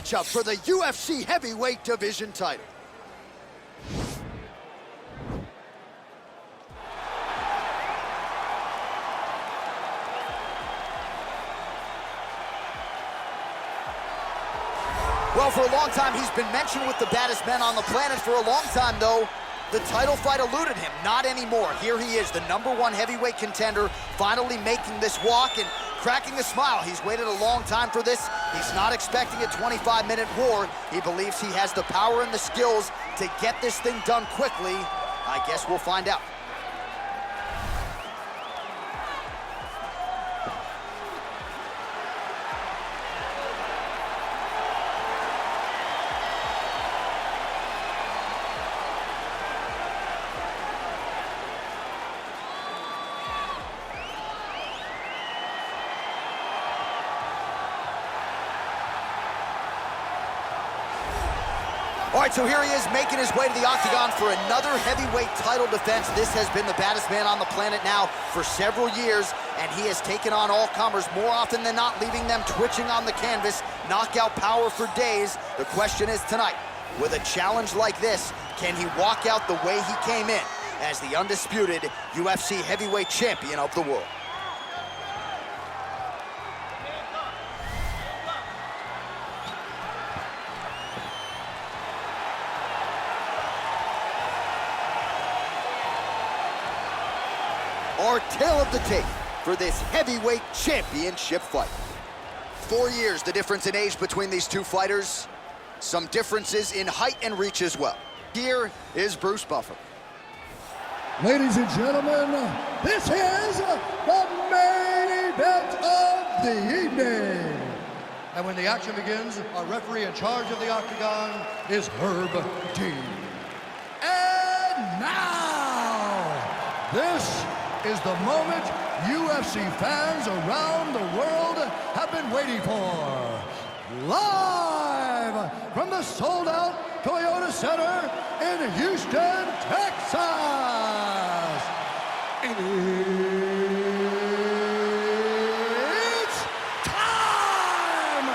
matchup for the UFC heavyweight division title. Well, for a long time, he's been mentioned with the baddest men on the planet. For a long time, though, the title fight eluded him. Not anymore. Here he is, the #1 heavyweight contender, finally making this walk and cracking a smile. He's waited a long time for this. He's not expecting a 25-minute war. He believes he has the power and the skills to get this thing done quickly. I guess we'll find out. All right, so here he is making his way to the octagon for another heavyweight title defense. This has been the baddest man on the planet now for several years, and he has taken on all comers more often than not, leaving them twitching on the canvas. Knockout power for days. The question is tonight, with a challenge like this, can he walk out the way he came in as the undisputed UFC heavyweight champion of the world? Our tale of the tape for this heavyweight championship fight. 4 years, the difference in age between these two fighters. Some differences in height and reach as well. Here is Bruce Buffer. Ladies and gentlemen, this is the main event of the evening. And when the action begins, our referee in charge of the octagon is Herb Dean. And now, this is the moment UFC fans around the world have been waiting for. Live from the sold-out Toyota Center in Houston, Texas. It's time!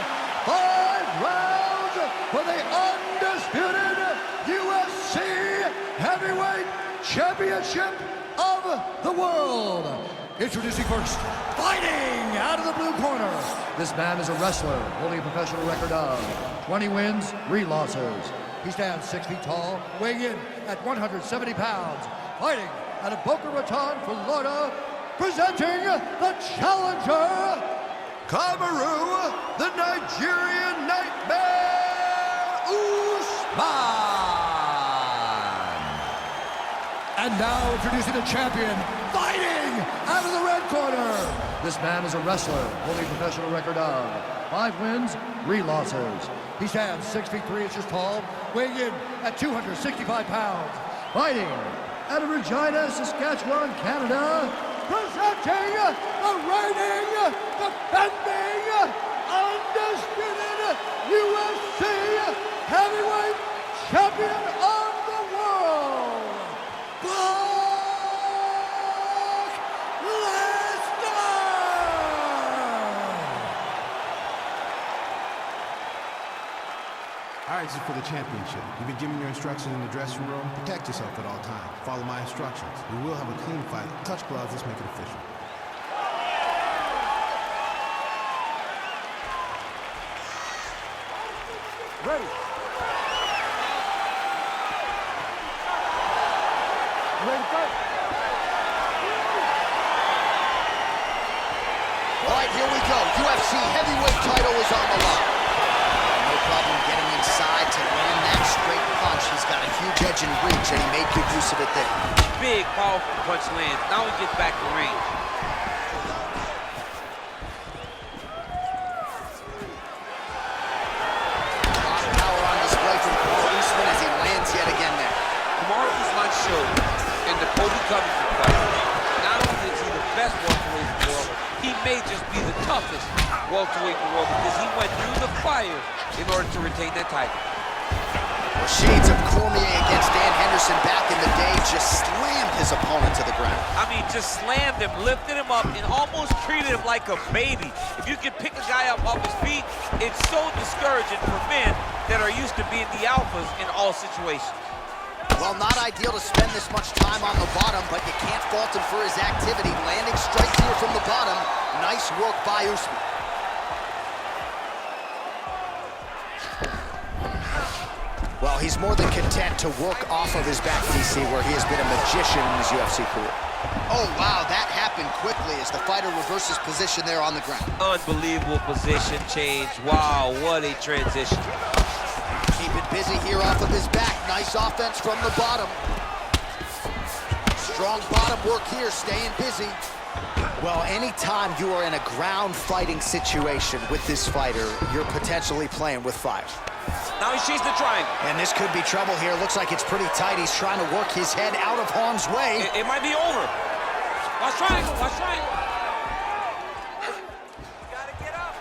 5 rounds for the undisputed UFC Heavyweight Championship of the world. Introducing first, fighting out of the blue corner. This man is a wrestler holding a professional record of 20 wins, 3 losses. He stands 6 feet tall, weighing in at 170 pounds. Fighting out of Boca Raton, Florida, presenting the challenger, Kamaru, the Nigerian Nightmare Usman. And now introducing the champion, fighting out of the red corner. This man is a wrestler holding a professional record of 5 wins, 3 losses. He stands 6 feet 3 inches tall, weighing in at 265 pounds. Fighting out of Regina, Saskatchewan, Canada, presenting the reigning, defending, undisputed UFC heavyweight champion of the world, All right, this is for the championship. You've been given your instructions in the dressing room. Protect yourself at all times. Follow my instructions. We will have a clean fight. Touch gloves, let's make it official. Ready. Ready to fight. All right, here we go. UFC heavyweight title is on the line. No problem getting inside to land that straight punch. He's got a huge edge and reach, and he made good use of it there. Big, powerful punch lands. Now he gets back to range. A lot of power on display from Kamaru Usman as he lands yet again there. Kamaru Usman showed in the Kobe Covington fight. Not only is he the best welterweight in the world, he may just be the toughest welterweight in the world because he went through the fire in order to retain that title. Shades of Cormier against Dan Henderson back in the day, just slammed his opponent to the ground. I mean, just slammed him, lifted him up, and almost treated him like a baby. If you can pick a guy up off his feet, it's so discouraging for men that are used to being the alphas in all situations. Well, not ideal to spend this much time on the bottom, but you can't fault him for his activity. Landing strikes here from the bottom. Nice work by Usman. Well, he's more than content to work off of his back, DC, where he has been a magician in his UFC career. Oh, wow, that happened quickly as the fighter reverses position there on the ground. Unbelievable position change. Wow, what a transition. Keep it busy here off of his back. Nice offense from the bottom. Strong bottom work here, staying busy. Well, anytime you are in a ground fighting situation with this fighter, you're potentially playing with fire. Now he chased the triangle. And this could be trouble here. Looks like it's pretty tight. He's trying to work his head out of harm's way. It might be over. Watch triangle, watch triangle. Gotta get up.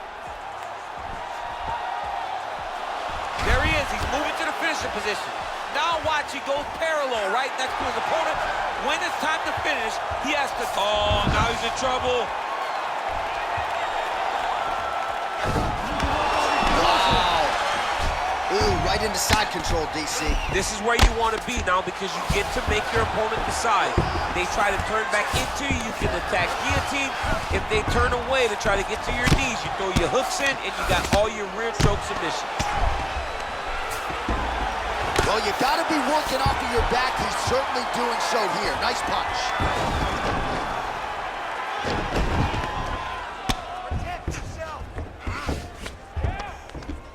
There he is. He's moving to the finisher position. Now watch, he goes parallel right next to his opponent. When it's time to finish, he has to... Oh, now he's in trouble. Ooh, right into side control, DC. This is where you want to be now because you get to make your opponent decide. They try to turn back into you, you can attack guillotine. If they turn away to try to get to your knees, you throw your hooks in and you got all your rear choke submissions. Well, you got to be working off of your back. He's certainly doing so here. Nice punch.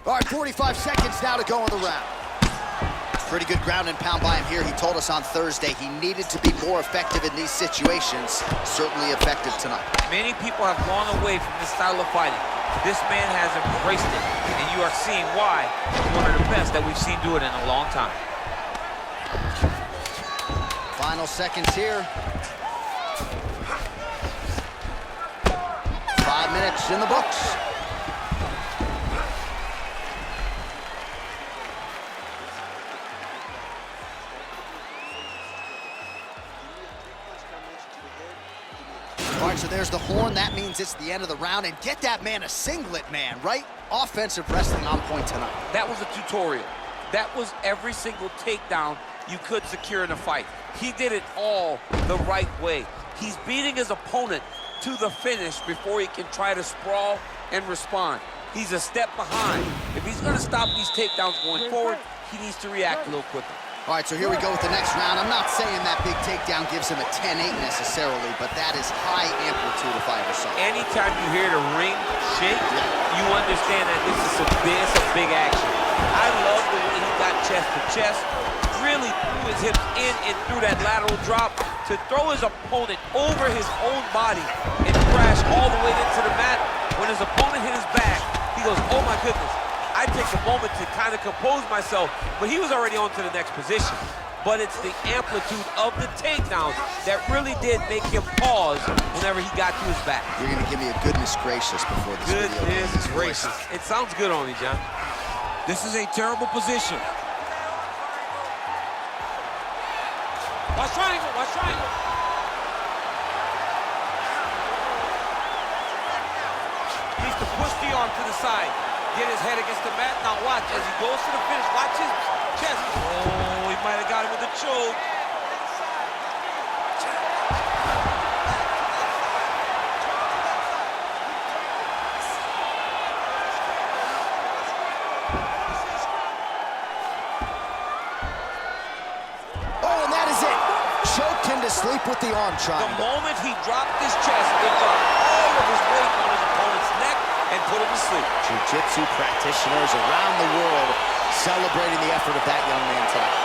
All right, 45 seconds now to go in the round. Pretty good ground and pound by him here. He told us on Thursday he needed to be more effective in these situations. Certainly effective tonight. Many people have gone away from this style of fighting. This man has embraced it, and you are seeing why he's one of the best that we've seen do it in a long time. Final seconds here. 5 minutes in the books. All right, so there's the horn. That means it's the end of the round. And get that man a singlet, man, right? Offensive wrestling on point tonight. That was a tutorial. That was every single takedown you could secure in a fight. He did it all the right way. He's beating his opponent to the finish before he can try to sprawl and respond. He's a step behind. If he's going to stop these takedowns going forward, he needs to react a little quicker. All right, so here we go with the next round. I'm not saying that big takedown gives him a 10-8 necessarily, but that is high amplitude if I ever saw it. Anytime you hear the ring shake, you understand that this is a big action. I love the way he got chest to chest, really threw his hips in and through that lateral drop to throw his opponent over his own body and crash all the way into the mat. When his opponent hit his back, he goes, oh my goodness. I take a moment to kind of compose myself, but he was already on to the next position. But it's the amplitude of the takedown that really did make him pause whenever he got to his back. You're going to give me a goodness gracious before this video. Goodness gracious. It sounds good on me, John. This is a terrible position. Watch triangle, watch triangle. Needs to push the arm to the side. Get his head against the mat. Now watch, as he goes to the finish, watch his chest. Oh, he might have got him with a choke. Oh, and that is it. Choked him to sleep with the arm triangle. The moment he dropped his chest, it dropped all of his weight on his opponent's neck and put him to sleep. Jiu-jitsu practitioners around the world celebrating the effort of that young man tonight.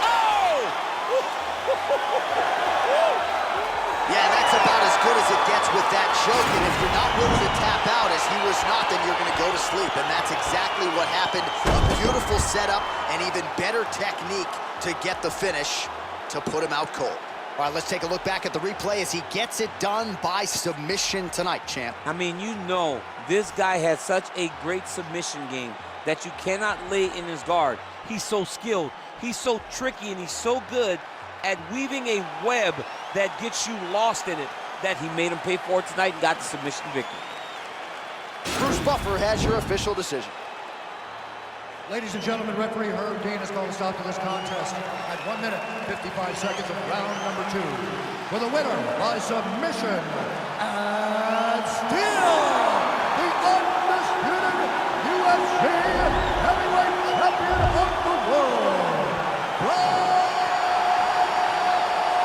Oh! Yeah, that's about as good as it gets with that choke, and if you're not willing to tap out, as he was not, then you're going to go to sleep, and that's exactly what happened. A beautiful setup and even better technique to get the finish to put him out cold. All right, let's take a look back at the replay as he gets it done by submission tonight, champ. I mean, you know This guy has such a great submission game that you cannot lay in his guard. He's so skilled, he's so tricky, and he's so good at weaving a web that gets you lost in it that he made him pay for it tonight and got the submission victory. Bruce Buffer has your official decision. Ladies and gentlemen, referee Herb Dean has called a stop to this contest at 1 minute, 55 seconds of round number 2. For the winner by submission,